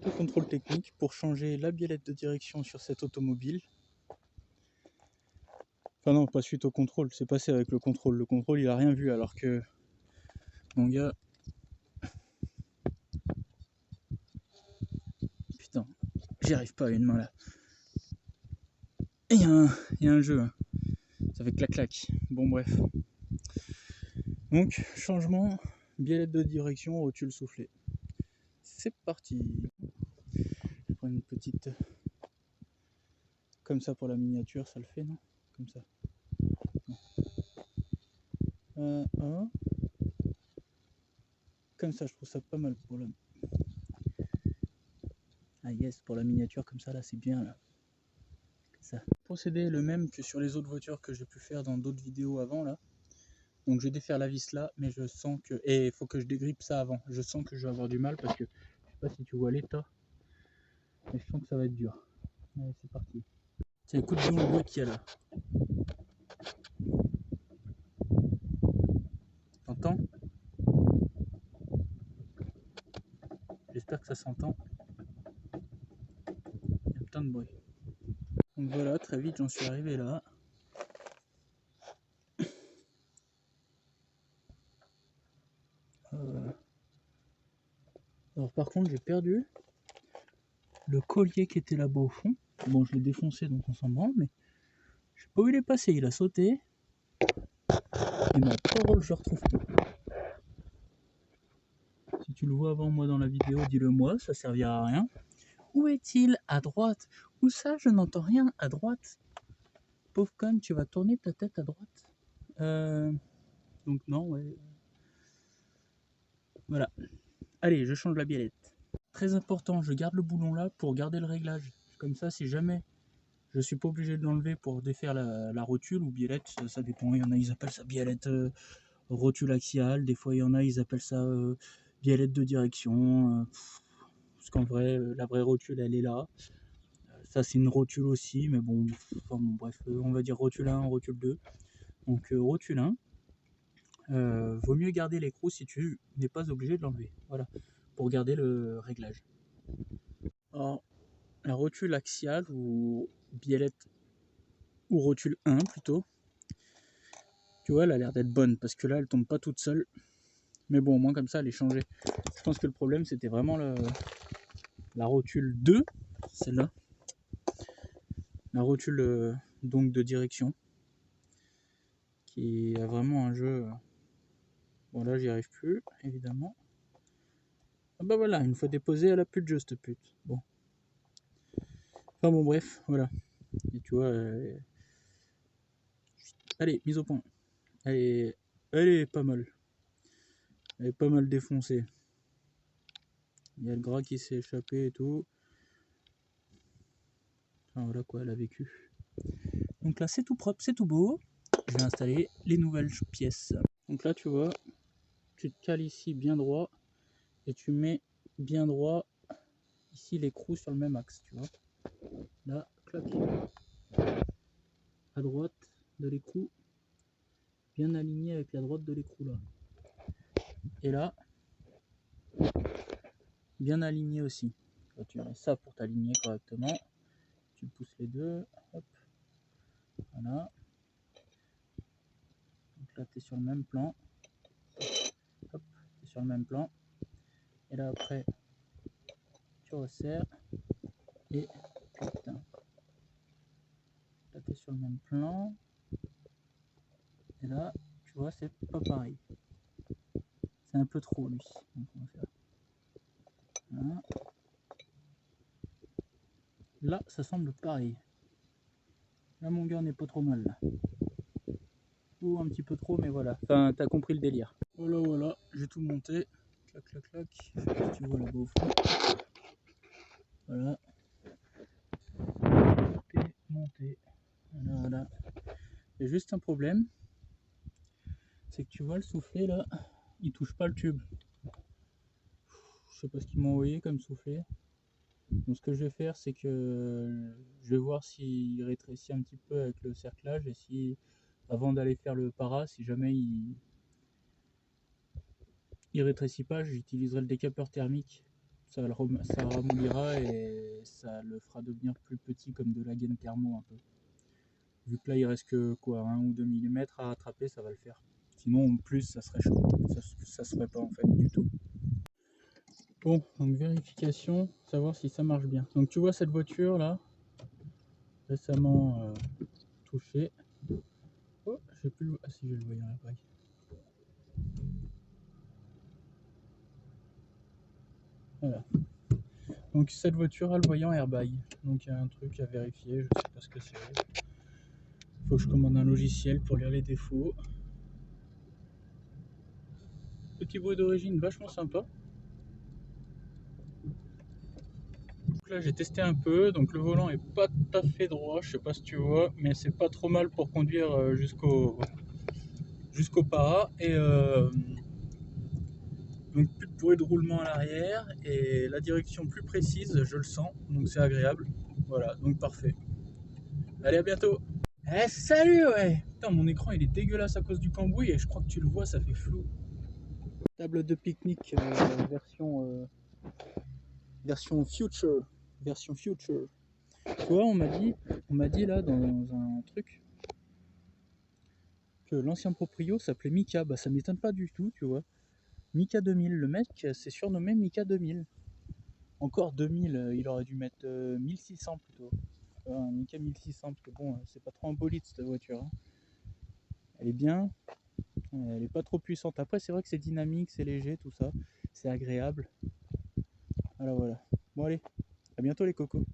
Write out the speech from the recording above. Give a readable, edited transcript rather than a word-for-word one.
suite au contrôle technique pour changer la biellette de direction sur cette automobile. Enfin non, pas suite au contrôle, c'est passé avec le contrôle. Le contrôle, il a rien vu alors que mon gars... Putain, j'y arrive pas à une main là. Et il y a un jeu, hein. Ça fait clac-clac. Bon bref. Donc, changement, biellette de direction, rotule soufflé. C'est parti. Je prends une petite... Comme ça pour la miniature, ça le fait, non? Comme ça. Comme ça, je trouve ça pas mal pour la... Ah yes, pour la miniature, comme ça, là, c'est bien, là. Ça. Le procédé est le même que sur les autres voitures que j'ai pu faire dans d'autres vidéos avant, là. Donc je vais défaire la vis là, mais je sens que... Et il faut que je dégrippe ça avant. Je sens que je vais avoir du mal parce que... Je sais pas si tu vois l'état. Mais je sens que ça va être dur. Allez, c'est parti. Tiens, écoute bien le bruit qu'il y a là. T'entends? J'espère que ça s'entend. Il y a plein de bruit. Donc voilà, très vite j'en suis arrivé là. Alors par contre j'ai perdu le collier qui était là-bas au fond. Bon, je l'ai défoncé donc on s'en branle, mais je sais pas où il est passé, il a sauté. Et ma parole, je le retrouve plus. Si tu le vois avant moi dans la vidéo, dis-le moi, ça servira à rien. Où est-il? À droite. Où ça? Je n'entends rien. À droite. Pauvre conne, tu vas tourner ta tête à droite. Donc non, ouais. Voilà. Allez, je change la biellette. Très important, je garde le boulon là pour garder le réglage. Comme ça, si jamais je suis pas obligé de l'enlever pour défaire la rotule ou biellette, ça dépend. Il y en a, ils appellent ça biellette rotule axiale. Des fois, il y en a, ils appellent ça biellette de direction. Parce qu'en vrai, la vraie rotule, elle est là. Ça, c'est une rotule aussi, mais bon, enfin, bon bref, on va dire rotule 1, rotule 2. Donc, rotule 1, vaut mieux garder l'écrou si tu n'es pas obligé de l'enlever. Voilà, pour garder le réglage. Alors, la rotule axiale ou biellette ou rotule 1 plutôt, tu vois, elle a l'air d'être bonne parce que là, elle tombe pas toute seule. Mais bon, au moins comme ça, elle est changée. Je pense que le problème, c'était vraiment la rotule 2, celle-là. La rotule donc de direction, qui a vraiment un jeu... Bon là j'y arrive plus, évidemment. Ah bah voilà, une fois déposée, elle a plus de jeu cette pute. Bon. Enfin bon bref, voilà. Et tu vois... Allez, mise au point. Elle est pas mal. Elle est pas mal défoncée. Il y a le gras qui s'est échappé et tout. Enfin voilà quoi, elle a vécu. Donc là c'est tout propre, c'est tout beau. Je vais installer les nouvelles pièces. Donc là tu vois, tu te cales ici bien droit. Et tu mets bien droit ici l'écrou sur le même axe, tu vois. Là, clac. À droite de l'écrou, bien aligné avec la droite de l'écrou là. Et là, bien aligné aussi. Là, tu mets ça pour t'aligner correctement. Tu pousses les deux, hop. Voilà. Donc là, tu es sur le même plan. Hop, tu es sur le même plan. Et là, après, tu resserres. Et putain. Là, tu es sur le même plan. Et là, tu vois, c'est pas pareil. C'est un peu trop, lui. Donc, on va faire. Voilà. Là, ça semble pareil. Là, mon gars, on n'est pas trop mal, là. Ou un petit peu trop, mais voilà. Enfin, t'as compris le délire. Voilà, voilà, j'ai tout monté. Clac, clac, clac. Je sais pas si tu vois là-bas au fond. Voilà. Monté, monté. Voilà, voilà. Il y a juste un problème. C'est que tu vois le soufflet, là, il touche pas le tube. Je sais pas ce qu'ils m'ont envoyé comme soufflet. Donc, ce que je vais faire, c'est que je vais voir s'il rétrécit un petit peu avec le cerclage et si, avant d'aller faire le para, si jamais il rétrécit pas, j'utiliserai le décapeur thermique ça ramollira et ça le fera devenir plus petit comme de la gaine thermo un peu. Vu que là il reste que quoi, 1 ou 2 mm à rattraper, ça va le faire. Sinon en plus ça serait chaud, ça se ferait pas en fait du tout. Bon, donc vérification, savoir si ça marche bien. Donc tu vois cette voiture là, récemment touchée. Oh, j'ai plus le... Ah si, j'ai le voyant airbag. Voilà. Donc cette voiture a le voyant airbag. Donc il y a un truc à vérifier, je sais pas ce que c'est. Faut que je commande un logiciel pour lire les défauts. Petit bruit d'origine vachement sympa. Donc là j'ai testé un peu, donc le volant est pas tout à fait droit, je sais pas si tu vois, mais c'est pas trop mal pour conduire jusqu'au para. Et donc plus de bruit de roulement à l'arrière et la direction plus précise, je le sens, donc c'est agréable. Voilà, donc parfait. Allez, à bientôt. Eh salut, ouais. Putain, mon écran il est dégueulasse à cause du cambouis et je crois que tu le vois, ça fait flou. Table de pique-nique version future. Version future. Tu vois, on m'a dit là dans un truc que l'ancien proprio s'appelait Mika. Bah ça m'étonne pas du tout, tu vois. Mika 2000, le mec s'est surnommé Mika 2000. Encore 2000, il aurait dû mettre 1600 plutôt. Un Mika 1600, parce que bon, c'est pas trop un bolide cette voiture. Hein. Elle est bien, elle est pas trop puissante. Après, c'est vrai que c'est dynamique, c'est léger, tout ça. C'est agréable. Voilà, voilà. Bon, allez, à bientôt les cocos.